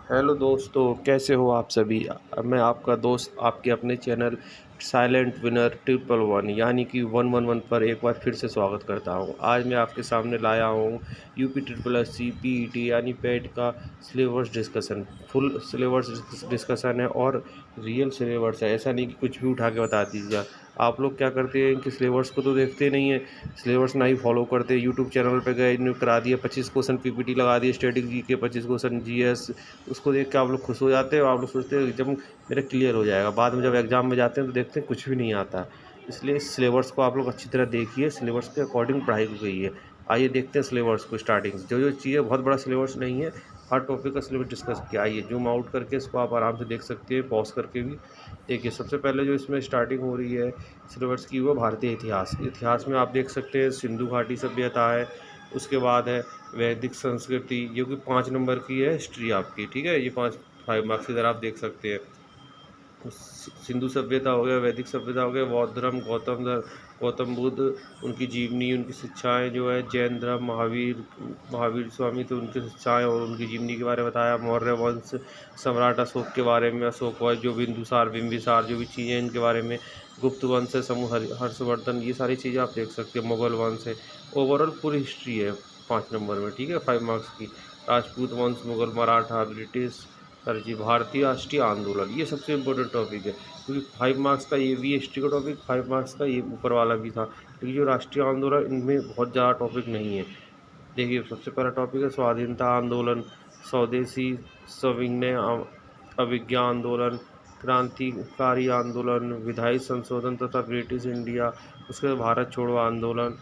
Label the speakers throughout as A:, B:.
A: Hello दोस्तों, कैसे हो आप सभी। मैं आपका दोस्त आपके अपने channel silent winner triple one यानी कि 111 पर एक बार फिर से स्वागत करता हूं। आज मैं आपके सामने लाया हूं UP triple S C PET यानी पेट का syllabus discussion. Full syllabus discussion है और रियल सिलेबस है, ऐसा नहीं कि कुछ भी उठा के बता दीजिए। आप लोग क्या करते हैं कि सिलेबस को तो देखते नहीं है, सिलेबस ना ही फॉलो करते। यूट्यूब चैनल पे गए, इन्होंने करा दिया 25 क्वेश्चन पीपीटी लगा दिए, स्टैटिक जी के 25 क्वेश्चन जीएस। उसको देख के आप लोग खुश हो जाते हो, आप लोग सोचते हो एकदम मेरा क्लियर हो जाएगा। बाद में जब एग्ज़ाम में जाते हैं तो देखते हैं कुछ भी नहीं आता। इसलिए इस सिलेबस को आप लोग अच्छी तरह देखिए, सिलेबस के अकॉर्डिंग पढ़ाई की गई है। आइए देखते हैं सिलेबस को स्टार्टिंग से। जो जो चीज़ें, बहुत बड़ा सिलेबस नहीं है, हर टॉपिक का सिलेबस डिस्कस किया। आइए जूम आउट करके इसको आप आराम से देख सकते हैं, पॉज करके भी देखिए। सबसे पहले जो इसमें स्टार्टिंग हो रही है सिलेबस की, वो भारतीय इतिहास। इतिहास में आप देख सकते हैं सिंधु घाटी सभ्यता है, उसके बाद है वैदिक संस्कृति, जो कि 5 नंबर की है हिस्ट्री आपकी। ठीक है, ये 5 मार्क्स इधर आप देख सकते हैं। सिंधु सभ्यता हो गया, वैदिक सभ्यता हो गया, बौद्ध धर्म, गौतम बुद्ध, उनकी जीवनी, उनकी शिक्षाएं जो है, जैन धर्म, महावीर स्वामी, तो उनकी शिक्षाएं और उनकी जीवनी के बारे में बताया। मौर्य वंश, सम्राट अशोक के बारे में, अशोक वंश, जो बिंदुसार बिंबिसार जो भी चीज़ें हैं इनके बारे में, गुप्त वंश है, समूह हर्षवर्धन, ये सारी चीज़ें आप देख सकते हैं। मुगल वंश है, ओवरऑल पूरी हिस्ट्री है 5 नंबर में। ठीक है, 5 मार्क्स की। राजपूत वंश, मुगल, मराठा, ब्रिटिश, सर जी, भारतीय राष्ट्रीय आंदोलन, ये सबसे इम्पोर्टेंट टॉपिक है, क्योंकि 5 मार्क्स का ये भी हिस्ट्री का टॉपिक, 5 मार्क्स का ये ऊपर वाला भी था। लेकिन जो राष्ट्रीय आंदोलन, इनमें बहुत ज़्यादा टॉपिक नहीं है। देखिए, सबसे पहला टॉपिक है स्वाधीनता आंदोलन, स्वदेशी सविनय अवज्ञा आंदोलन, क्रांतिकारी आंदोलन, विधायी संशोधन तथा ब्रिटिश इंडिया, उसके बाद भारत छोड़ो आंदोलन।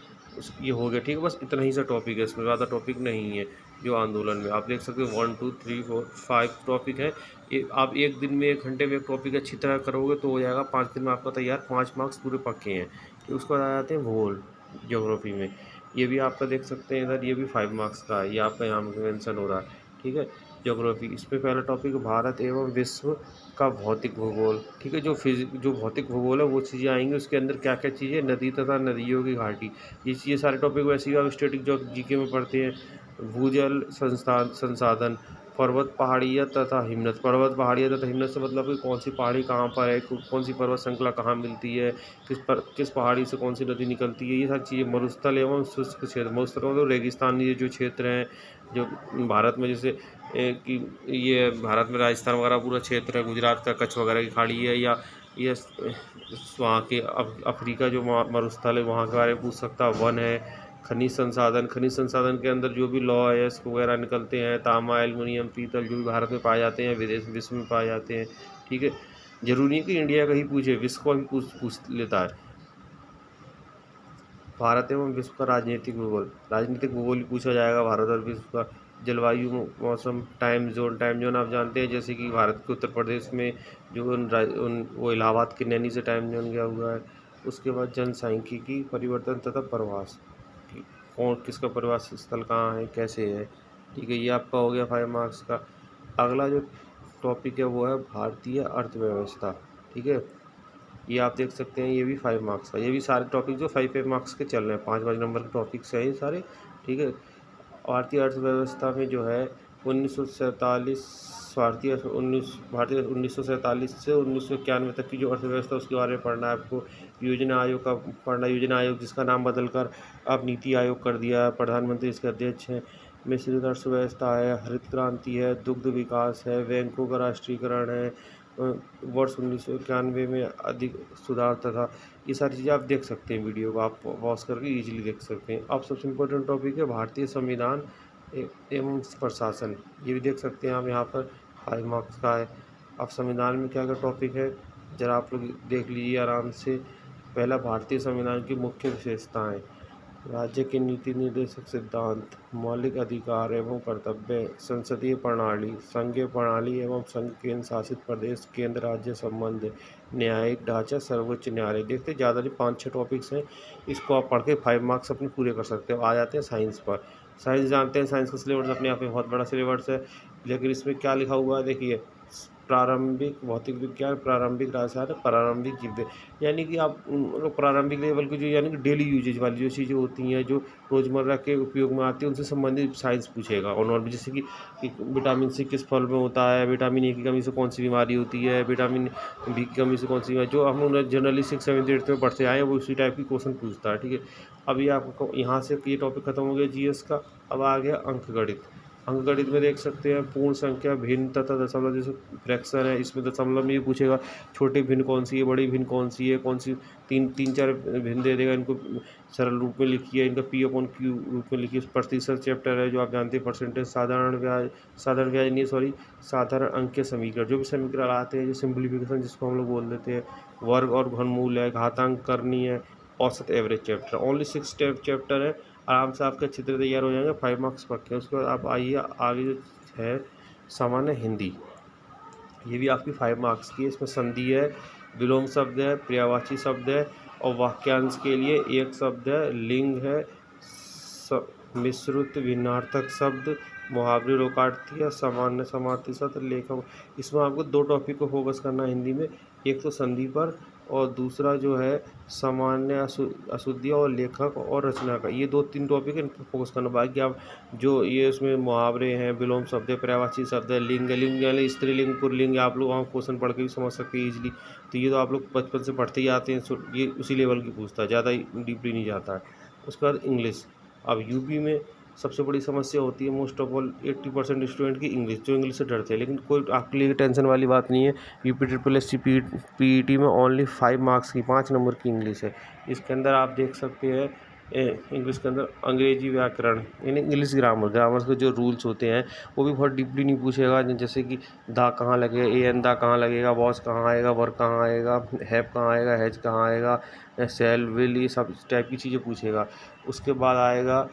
A: ये हो गया। ठीक है, बस इतना ही सा टॉपिक है, इसमें ज़्यादा टॉपिक नहीं है। जो आंदोलन में आप देख सकते हो 1 2 3 4 5 टॉपिक है। ये आप एक दिन में, 1 घंटे में एक टॉपिक अच्छी तरह करोगे तो हो जाएगा 5 दिन में आपका तैयार। 5 मार्क्स पूरे पक्के हैं। तो उसको आ जाते हैं भूगोल, ज्योग्राफी में। ये भी आपका देख सकते हैं इधर, ये भी 5 मार्क्स का है, ये आपका यहाँ मेंशन हो रहा है। ठीक है, ज्योग्राफी, इसमें पहला टॉपिक भारत एवं विश्व का भौतिक भूगोल। ठीक है, जो भौतिक भूगोल है वो चीज़ें आएंगी, उसके अंदर क्या क्या चीज़ें, नदी तथा नदियों की घाटी, ये सारे टॉपिक वैसे ही आप स्टैटिक जो जीके में पढ़ते हैं। भूजल संसाधन, पर्वत पहाड़ियाँ तथा हिमनद। पर्वत पहाड़ियाँ तथा हिमनद से मतलब कि कौन सी पहाड़ी कहाँ पर है, कौन सी पर्वत श्रृंखला कहाँ मिलती है, किस पहाड़ी से कौन सी नदी निकलती है, ये सारी चीज़ें। मरुस्थल एवं शुष्क क्षेत्र, मरुस्थल मतलब रेगिस्तानी जो क्षेत्र हैं, जो भारत में, जैसे कि ये भारत में राजस्थान वगैरह पूरा क्षेत्र है, गुजरात का कच्छ वगैरह की खाड़ी है, या ये वहाँ के अफ्रीका जो मरुस्थल है वहाँ के बारे में पूछ सकता है। वन है। खनिज संसाधन, खनिज संसाधन के अंदर जो भी लौह वगैरह निकलते हैं, तांबा, एल्युमिनियम, पीतल, जो भी भारत में पाए जाते हैं, विश्व में पाए जाते हैं। ठीक है, जरूरी नहीं कि इंडिया का ही पूछे, विश्व का भी पूछ लेता है। भारत एवं विश्व का राजनीतिक भूगोल, राजनीतिक भूगोल ही पूछा जाएगा, भारत और विश्व का। जलवायु, मौसम, टाइम जोन आप जानते हैं, जैसे कि भारत के उत्तर प्रदेश में जो वो इलाहाबाद के नैनी से टाइम जोन गया हुआ है। उसके बाद जनसांख्यिकी, परिवर्तन तथा प्रवास, कि कौन किसका प्रवास स्थल कहाँ है, कैसे है। ठीक है, ये आपका हो गया 5 मार्क्स का। अगला जो टॉपिक है वो है भारतीय अर्थव्यवस्था। ठीक है, ये आप देख सकते हैं, ये भी 5 मार्क्स का। ये भी सारे टॉपिक जो 5 मार्क्स के चल रहे हैं, 5 नंबर के टॉपिक्स हैं ये सारे। ठीक है, भारतीय अर्थव्यवस्था में जो है 1947 भारतीय 1947 से 1991 तक की जो अर्थव्यवस्था, उसके बारे में पढ़ना है आपको। योजना आयोग का पढ़ना, योजना आयोग जिसका नाम बदलकर अब नीति आयोग कर दिया है, प्रधानमंत्री इसके अध्यक्ष हैं। मिश्रित अर्थव्यवस्था है, हरित क्रांति है, दुग्ध विकास है, बैंकों का राष्ट्रीयकरण है, वर्ष 1991 में अधिक सुधार तथा, ये सारी चीज़ें आप देख सकते हैं। वीडियो को आप पॉज करके इजीली देख सकते हैं। अब सबसे इम्पोर्टेंट टॉपिक है भारतीय संविधान एवं प्रशासन, ये भी देख सकते हैं आप यहाँ पर, 5 मार्क्स का है। अब संविधान में क्या क्या टॉपिक है ज़रा आप लोग देख लीजिए आराम से। पहला, भारतीय संविधान की मुख्य विशेषताएं, राज्य के नीति निर्देशक सिद्धांत, मौलिक अधिकार एवं कर्तव्य, संसदीय प्रणाली, संघीय प्रणाली एवं संघ केंद्र शासित प्रदेश, केंद्र राज्य संबंध, न्यायिक ढांचा, सर्वोच्च न्यायालय। देखते ज़्यादा नहीं, 5-6 टॉपिक्स हैं, इसको आप पढ़ के 5 मार्क्स अपने पूरे कर सकते हो। आ जाते हैं साइंस पर। साइंस जानते हैं, साइंस का सिलेबस अपने आप में बहुत बड़ा सिलेबस है, लेकिन इसमें क्या लिखा हुआ है देखिए। प्रारंभिक भौतिक विज्ञान, प्रारंभिक रसायन, प्रारंभिक जीव, यानी कि आप प्रारंभिक लेवल की जो यानी कि डेली यूजेज वाली जो चीज़ें होती हैं, जो रोज़मर्रा के उपयोग में आती है, उनसे संबंधित साइंस पूछेगा। और नॉर्मल जैसे कि विटामिन सी किस फल में होता है, विटामिन ए की कमी से कौन सी बीमारी होती है, विटामिन बी की कमी से कौन सी बीमारी, जो हम लोग जनरली 6, 7, 8 में पढ़ते आए हैं, वो उसी टाइप की क्वेश्चन पूछता है। ठीक है, अभी आपको यहाँ से ये टॉपिक खत्म हो गया जीएस का। अब आ गया अंकगणित। अंकगणित में देख सकते हैं पूर्ण संख्या, भिन्न तथा दशमलव, जैसे फ्रैक्शन है, इसमें दशमलव में भी पूछेगा छोटी भिन्न कौन सी है, बड़ी भिन्न कौन सी है, कौन सी तीन चार भिन्न दे देगा, इनको सरल रूप में लिखिए, इनका पी अपॉन क्यू रूप में लिखिए। प्रतिशत चैप्टर है जो आप जानते हैं, परसेंटेज, साधारण ब्याज नहीं, सॉरी, साधारण अंक के समीकरण, जो भी समीकरण आते हैं, जो सिंप्लीफिकेशन जिसको हम लोग बोल देते हैं, वर्ग और घनमूल है, घातांक करनी है, औसत एवरेज चैप्टर, ओनली 6 चैप्टर है। आराम से आपके चित्र तैयार हो जाएंगे, 5 मार्क्स पक्के। उसके बाद आप आइए आगे जो है सामान्य हिंदी, ये भी आपकी 5 मार्क्स की है। इसमें संधि है, विलोम शब्द है, पर्यायवाची शब्द है, और वाक्यांश के लिए एक शब्द है, लिंग है, मिश्रित भिन्नार्थक शब्द, मुहावरे, लोकार्थी, सामान्य समार्थी शब्द, लेखक। इसमें आपको 2 टॉपिक को फोकस करना है हिंदी में, एक तो संधि पर, और दूसरा जो है सामान्य अशुद्धियाँ और लेखक और रचना का, ये 2-3 टॉपिक है, इन पर फोकस करना। बाकी आप जो ये इसमें मुहावरे हैं, विलोम शब्द है, पर्यायवाची शब्द है, लिंग यानी स्त्रीलिंग, पुल्लिंग, आप लोग वहाँ क्वेश्चन पढ़ के भी समझ सकते हैं ईजिली। तो ये तो आप लोग बचपन से पढ़ते ही आते हैं, ये उसी लेवल की पूछता है, ज़्यादा डीपली नहीं जाता है। उसके बाद इंग्लिश। अब यूपी में सबसे बड़ी समस्या होती है मोस्ट ऑफ ऑल 80% स्टूडेंट की इंग्लिश, जो इंग्लिश से डरते हैं, लेकिन कोई आपके लिए टेंशन वाली बात नहीं है। UP triple S C PET में ओनली 5 मार्क्स की 5 नंबर की इंग्लिश है। इसके अंदर आप देख सकते हैं इंग्लिश के अंदर अंग्रेजी व्याकरण यानी इंग्लिश ग्रामर के जो रूल्स होते हैं वो भी बहुत डीपली नहीं पूछेगा, जैसे कि दा कहाँ लगेगा, ए एन दा कहाँ लगेगा, वॉज कहाँ आएगा, वर्क कहाँ आएगा, हैव कहाँ आएगा, हैज कहाँ आएगा, सेल विल, ये सब टाइप की चीज़ें पूछेगा। उसके बाद आएगा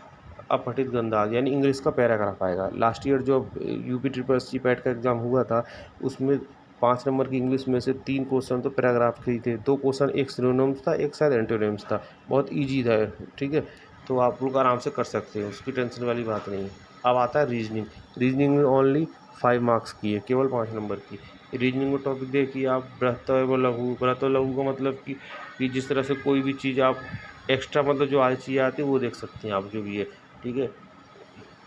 A: अपठित गंधार यानी इंग्लिश का पैराग्राफ आएगा। लास्ट ईयर जो UP triple S C PET का एग्ज़ाम हुआ था उसमें 5 नंबर की इंग्लिश में से 3 क्वेश्चन तो पैराग्राफ के ही थे, 2 क्वेश्चन, एक सिनोनिम्स था, एक शायद एंटोनिम्स था। बहुत ईजी था, ठीक है, तो आप लोग आराम से कर सकते हैं, उसकी टेंशन वाली बात नहीं है। अब आता है रीजनिंग। रीजनिंग में ओनली 5 मार्क्स की है, केवल 5 नंबर की। रीजनिंग में टॉपिक देखिए आप, बृहत व लघु। बृहत व लघु का मतलब कि जिस तरह से कोई भी चीज़ आप एक्स्ट्रा मतलब जो आज चीज़ आती है वो देख सकते हैं आप, जो भी है, ठीक है।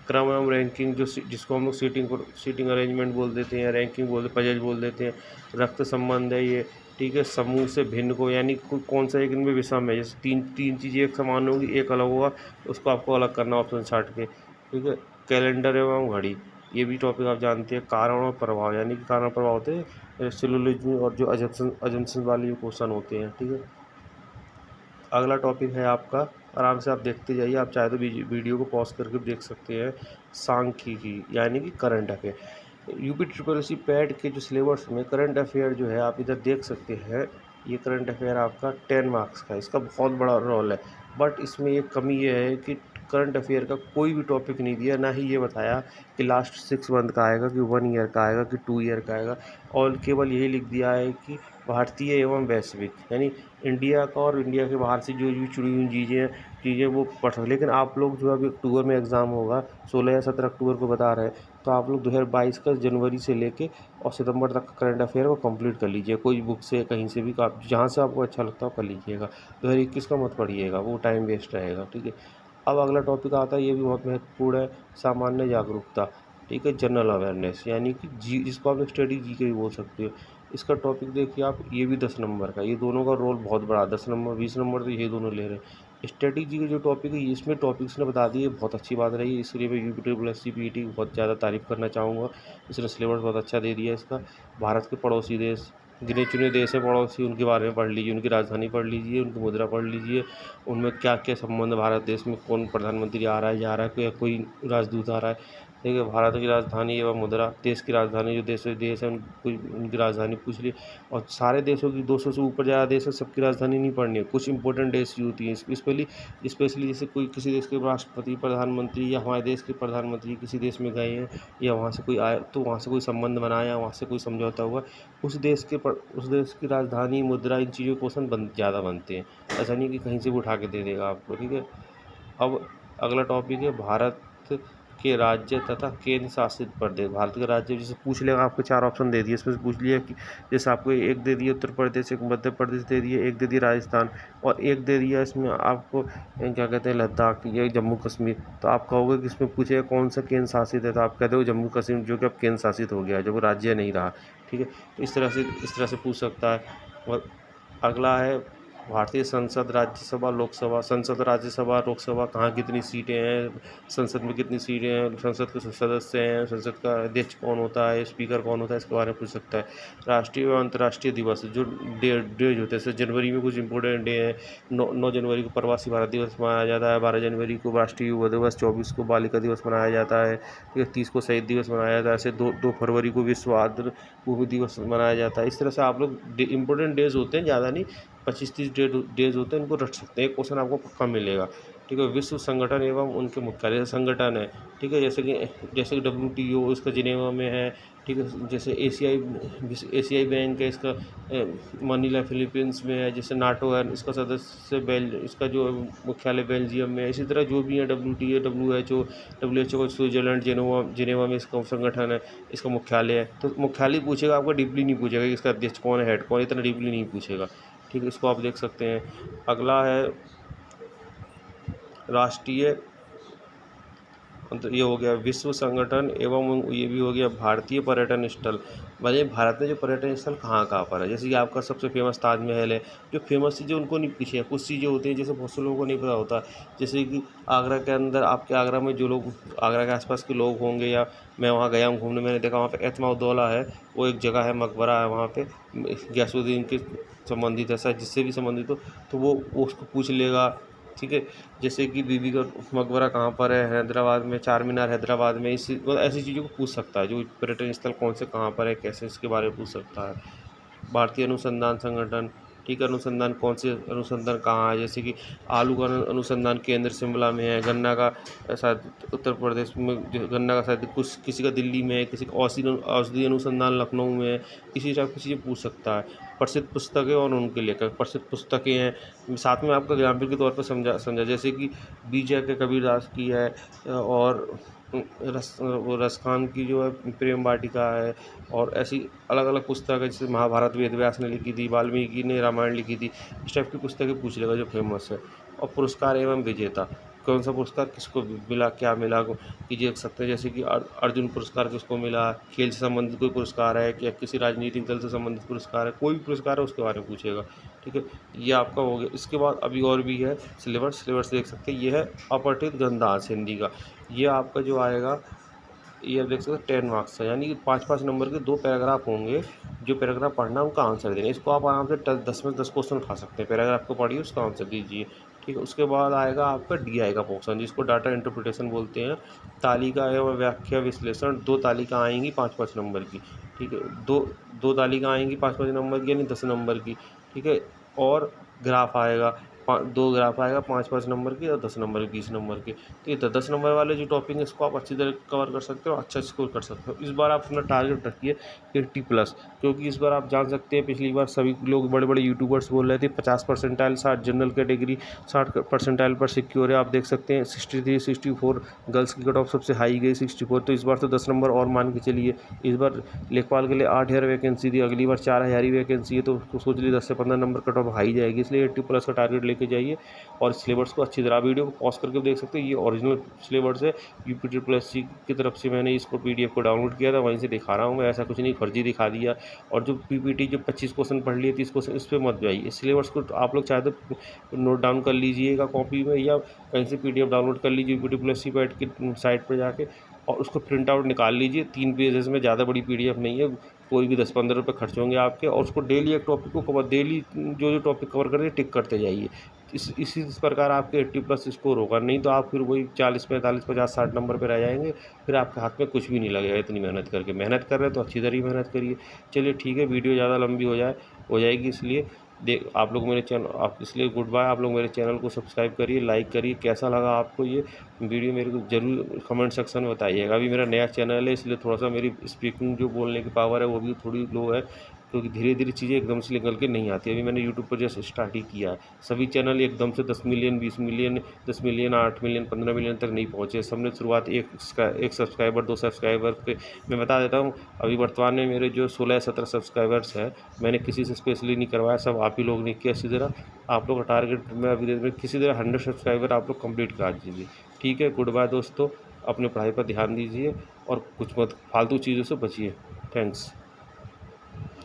A: क्रम एवं रैंकिंग, जो जिसको हम लोग सीटिंग अरेंजमेंट बोल देते हैं, रैंकिंग पजेज बोल देते हैं। रक्त संबंध है ये, ठीक है। समूह से भिन्न को यानी कौन सा एक इनमें विषम है, जैसे तीन चीज़ें एक समान होगी, एक अलग होगा, उसको आपको अलग करना ऑप्शन छाट के, ठीक है। कैलेंडर एवं घड़ी, ये भी टॉपिक आप जानते हैं। कारण और प्रभाव यानी कि कारण और प्रभाव होते हैं सिलोजिज्म और जो अजम्पशन वाले जो क्वेश्चन होते हैं, ठीक है। अगला टॉपिक है आपका, आराम से आप देखते जाइए, आप चाहे तो वीडियो को पॉज करके भी देख सकते हैं, सांख्यिकी यानी कि current affair. UP triple S C PET के जो सिलेबस में करंट अफेयर जो है आप इधर देख सकते हैं। ये करंट अफेयर आपका 10 मार्क्स का है, इसका बहुत बड़ा रोल है। बट इसमें एक कमी ये है कि करंट अफेयर का कोई भी टॉपिक नहीं दिया, ना ही ये बताया कि लास्ट 6 मंथ का आएगा, कि 1 ईयर का आएगा, कि 2 ईयर का आएगा। और केवल यही लिख दिया है कि भारतीय एवं वैश्विक यानी इंडिया का और इंडिया के बाहर से जो भी जुड़ी हुई चीज़ें वो पढ़ सकते। लेकिन आप लोग जो अभी अक्टूबर में एग्ज़ाम होगा, 16 या 17 अक्टूबर को बता रहे हैं, तो आप लोग 2022 का जनवरी से लेके और सितंबर तक का करंट अफेयर को कंप्लीट कर लीजिए, कोई बुक से कहीं से भी, आप जहाँ से आपको अच्छा लगता हो कर लीजिएगा। 2021 का मत पढ़िएगा, वो टाइम वेस्ट रहेगा, ठीक है। अब अगला टॉपिक आता है, ये भी बहुत महत्वपूर्ण है, सामान्य जागरूकता, ठीक है, जनरल अवेयरनेस यानी कि जिसको आप स्टडी जी के भी बोल सकते हो। इसका टॉपिक देखिए आप, ये भी 10 नंबर का, ये दोनों का रोल बहुत बड़ा, 10 नंबर 20 नंबर तो ये दोनों ले रहे हैं। स्ट्रेटेजी के जो टॉपिक है इसमें टॉपिक्स ने बता दिए, बहुत अच्छी बात रही, इसलिए मैं UP triple S C PET की बहुत ज़्यादा तारीफ़ करना चाहूँगा। इसने सिलेबस बहुत अच्छा दे दिया इसका। भारत के पड़ोसी देश, गिने चुने देश हैं पड़ोसी, उनके बारे में पढ़ लीजिए, उनकी राजधानी पढ़ लीजिए, उनकी मुद्रा पढ़ लीजिए, उनमें क्या क्या संबंध, भारत देश में कौन प्रधानमंत्री आ रहा है, जा रहा है, कोई राजदूत आ रहा है, ठीक है। भारत की राजधानी एवं मुद्रा, देश की राजधानी, जो देश है उनकी राजधानी पूछ ली। और सारे देशों की, 200 से ऊपर ज़्यादा देश है, सबकी राजधानी नहीं पढ़नी है, कुछ इंपॉर्टेंट देश की होती हैं स्पेशली जैसे कोई किसी देश के राष्ट्रपति, प्रधानमंत्री, या हमारे देश के प्रधानमंत्री किसी देश में गए हैं, या वहाँ से कोई आया तो वहाँ से कोई संबंध बनाया, वहाँ से कोई समझौता हुआ, उस देश की राजधानी, मुद्रा, इन चीज़ों के क्वेश्चन ज़्यादा बनते हैं। ऐसा नहीं कि कहीं से भी उठा के दे देगा आपको, ठीक है। अब अगला टॉपिक है भारत के राज्य तथा केंद्र शासित प्रदेश। भारत के राज्य जैसे पूछ लेगा, आपको 4 ऑप्शन दे दिए, इसमें से पूछ लिया कि जैसे आपको एक दे दिए उत्तर प्रदेश, एक मध्य प्रदेश दे दिए, एक दे दिए राजस्थान और एक दे दिया इसमें आपको क्या कहते हैं लद्दाख, ये जम्मू कश्मीर। तो आप कहोगे कि इसमें पूछेगा कौन सा केंद्र शासित है, तो आप कहते हो जम्मू कश्मीर, जो कि अब केंद्र शासित हो गया है, जो कि राज्य नहीं रहा। ठीक है, तो इस तरह से पूछ सकता है। और अगला है भारतीय संसद, राज्यसभा, लोकसभा। संसद, राज्यसभा, लोकसभा कहाँ कितनी सीटें हैं, संसद में कितनी सीटें हैं, संसद के सदस्य हैं, संसद का अध्यक्ष कौन होता है, स्पीकर कौन होता है, इसके बारे में पूछ सकता है। राष्ट्रीय व अंतर्राष्ट्रीय दिवस, जो डेज होते हैं, जैसे जनवरी में कुछ इंपॉर्टेंट डे हैं। 9 जनवरी को प्रवासी भारत दिवस मनाया जाता है, 12 जनवरी को राष्ट्रीय युवा दिवस, 24 को बालिका दिवस मनाया जाता है, 30 को शहीद दिवस मनाया जाता है, ऐसे 2 फरवरी को विश्व आर्द्र भूमि दिवस मनाया जाता है। इस तरह से आप लोग इंपॉर्टेंट डेज होते हैं, ज़्यादा नहीं, 25-30 डेज होते हैं, इनको रट सकते हैं, एक क्वेश्चन आपको पक्का मिलेगा। ठीक है, विश्व संगठन एवं उनके मुख्यालय संगठन है। ठीक है, जैसे कि WTO इसका जिनेवा में है। ठीक है, जैसे एशियाई बैंक है, इसका मनीला फिलीपींस में है। जैसे नाटो है, इसका सदस्य इसका जो मुख्यालय बेल्जियम में है। इसी तरह जो भी है WTA, WHO का स्विट्जरलैंड जिनेवा में इसका संगठन है, इसका मुख्यालय है। तो मुख्यालय पूछेगा, आपको डीपली नहीं पूछेगा कि इसका अध्यक्ष कौन है, हेड कौन है, इतना डीपली नहीं पूछेगा। ठीक है, इसको आप देख सकते हैं। अगला है राष्ट्रीय, तो ये हो गया विश्व संगठन एवं ये भी हो गया भारतीय पर्यटन स्थल। भाई भारत में जो पर्यटन स्थल कहाँ कहाँ पर है, जैसे कि आपका सबसे फेमस ताजमहल है। जो फेमस चीज़ें उनको नहीं पूछे, कुछ चीज़ें होती हैं जैसे बहुत से लोगों को नहीं पता होता। जैसे कि आगरा के अंदर, आपके आगरा में जो लोग आगरा के आसपास के लोग होंगे, या मैं वहाँ गया हूँ घूमने, मैंने देखा वहाँ पे एतमाउद्दौला है, वो एक जगह है, मकबरा है वहाँ पे, गयासुद्दीन के संबंधित है, शायद जिससे भी संबंधित हो तो वो उसको पूछ लेगा। ठीक है, जैसे कि बीबी का मकबरा कहाँ पर है, हैदराबाद में, चार मीनार हैदराबाद में, इसी मतलब ऐसी चीज़ों को पूछ सकता है। जो पर्यटन स्थल कौन से कहाँ पर है, कैसे, इसके बारे में पूछ सकता है। भारतीय अनुसंधान संगठन, ठीक है, अनुसंधान कौन से अनुसंधान कहाँ है, जैसे कि आलू का अनुसंधान केंद्र शिमला में है, गन्ना का शायद उत्तर प्रदेश में, गन्ना का शायद कुछ किसी का दिल्ली में है, किसी का औषधि अनुसंधान लखनऊ में है। इसी टाइप की चीज़ें पूछ सकता है। प्रसिद्ध पुस्तकें और उनके लेखक, प्रसिद्ध पुस्तकें हैं, साथ में आपका एग्जाम्पल के तौर पर समझा जैसे कि बीजा के कबीरदास की है, और रसखान की जो है प्रेम वाटिका है, और ऐसी अलग अलग पुस्तक है, जैसे महाभारत वेद व्यास ने लिखी थी, वाल्मीकि ने रामायण लिखी थी। इस टाइप की पुस्तकें पूछ लेगा जो फेमस है। और पुरस्कार एवं विजेता, कौन सा पुरस्कार किसको मिला, क्या मिला, कि देख सकते हैं, जैसे कि अर्जुन पुरस्कार किसको मिला, खेल से संबंधित कोई पुरस्कार है, क्या किसी राजनीतिक दल से संबंधित पुरस्कार है, कोई भी पुरस्कार है उसके बारे में पूछेगा। ठीक है, ये आपका हो गया। इसके बाद अभी और भी है सिलेबस देख सकते हैं। ये है अपठित गंधांश हिंदी का, ये आपका जो आएगा, ये आप देख सकते हैं 10 मार्क्स है, यानी कि 5-5 नंबर के 2 पैराग्राफ होंगे। जो पैराग्राफ पढ़ना है उनका आंसर देना। इसको आप आराम से 10 में 10 क्वेश्चन उठा सकते हैं। पैराग्राफ को पढ़िए, उसका आंसर दीजिए। ठीक है, उसके बाद आएगा आपका DI का पोर्शन, जिसको डाटा इंटरप्रिटेशन बोलते हैं। तालिका एवं व्याख्या विश्लेषण, 2 तालिका आएंगी 5-5 नंबर की। ठीक है, दो तालिका आएंगी 5-5 नंबर की, यानी 10 नंबर की। ठीक है, और ग्राफ आएगा, 2 ग्राफ आएगा 5-5 नंबर के, और 10 नंबर के, 20 नंबर के। तो ये 10 नंबर वाले जो टॉपिक है, इसको आप अच्छी तरह कवर कर सकते हो, अच्छा स्कोर कर सकते हो। इस बार आप अपना टारगेट रखिए 80+, क्योंकि इस बार आप जान सकते हैं पिछली बार सभी लोग, बड़े बड़े यूट्यूबर्स बोल रहे थे 50 परसेंटाइल, 60 जनरल कैटेगरी 60 परसेंटाइल पर सिक्योर है। आप देख सकते हैं 63-64 गर्ल्स की कट ऑफ सबसे हाई गई 64। तो इस बार तो 10 नंबर और मान के चलिए। इस बार लेखपाल के लिए 8000 वैकेंसी थी, अगली बार 4000 ही वैकेंसी है, तो सोच लीजिए 10 से 15 नंबर कट ऑफ हाई जाएगी। इसलिए 80+ का टारगेट लेके जाइए, और सिलेबस को अच्छी तरह, वीडियो को पॉज करके देख सकते हैं। ये ओरिजिनल सिलेबस है, UPTSC की तरफ से मैंने इसको PDF को डाउनलोड किया था, वहीं से दिखा रहा हूँ मैं, ऐसा कुछ नहीं फर्जी दिखा दिया। और जो PPT जो 25 क्वेश्चन पढ़ लिए, 30 क्वेश्चन, इस पर मत जाइए। इस सिलेबस को आप लोग चाहे तो नोट डाउन कर लीजिएगा कॉपी में, या कहीं से PDF डाउनलोड कर लीजिए UPTSC पैड की साइट पर जाके, और उसको प्रिंट आउट निकाल लीजिए। 3 पेजेस में, ज़्यादा बड़ी PDF नहीं है, कोई भी 10-15 रुपये खर्च होंगे आपके। और उसको डेली एक टॉपिक को कवर, डेली जो टॉपिक कवर करते टिक करते जाइए। इसी प्रकार आपके 80+ स्कोर होगा। नहीं तो आप फिर वही 40, 45, 50, 60 नंबर पे रह जाएंगे। फिर आपके हाथ में कुछ भी नहीं लगेगा। इतनी मेहनत करके, मेहनत कर रहे हैं तो अच्छी तरह मेहनत करिए। चलिए ठीक है, वीडियो ज़्यादा लंबी हो जाएगी, इसलिए आप लोग मेरे चैनल, आप इसलिए गुड बाय। आप लोग मेरे चैनल को सब्सक्राइब करिए, लाइक करिए। कैसा लगा आपको ये वीडियो, मेरे को ज़रूर कमेंट सेक्शन में बताइएगा। अभी मेरा नया चैनल है, इसलिए थोड़ा सा मेरी स्पीकिंग, जो बोलने की पावर है, वो भी थोड़ी लो है। क्योंकि धीरे-धीरे चीज़ें एकदम से निकल के नहीं आती। अभी मैंने यूट्यूब पर जस्ट स्टार्ट ही किया है। सभी चैनल एकदम से 10 million, 20 million, 10 million, 8 million, 15 million तक नहीं पहुँचे। सबने शुरुआत 1 सब्सक्राइबर, 2 सब्सक्राइबर पे। मैं बता देता हूँ, अभी वर्तमान में मेरे जो 16 या 17 सब्सक्राइबर्स हैं, मैंने किसी से स्पेशली नहीं करवाया, सब आप ही लोग ने किया इसी तरह। आप लोग का टारगेट मैं अभी दे किसी तरह 100 सब्सक्राइबर आप लोग कंप्लीट करा दीजिए। ठीक है, गुड बाय दोस्तों। अपनी पढ़ाई पर ध्यान दीजिए और कुछ मत फालतू चीज़ों से बचिए। थैंक्स।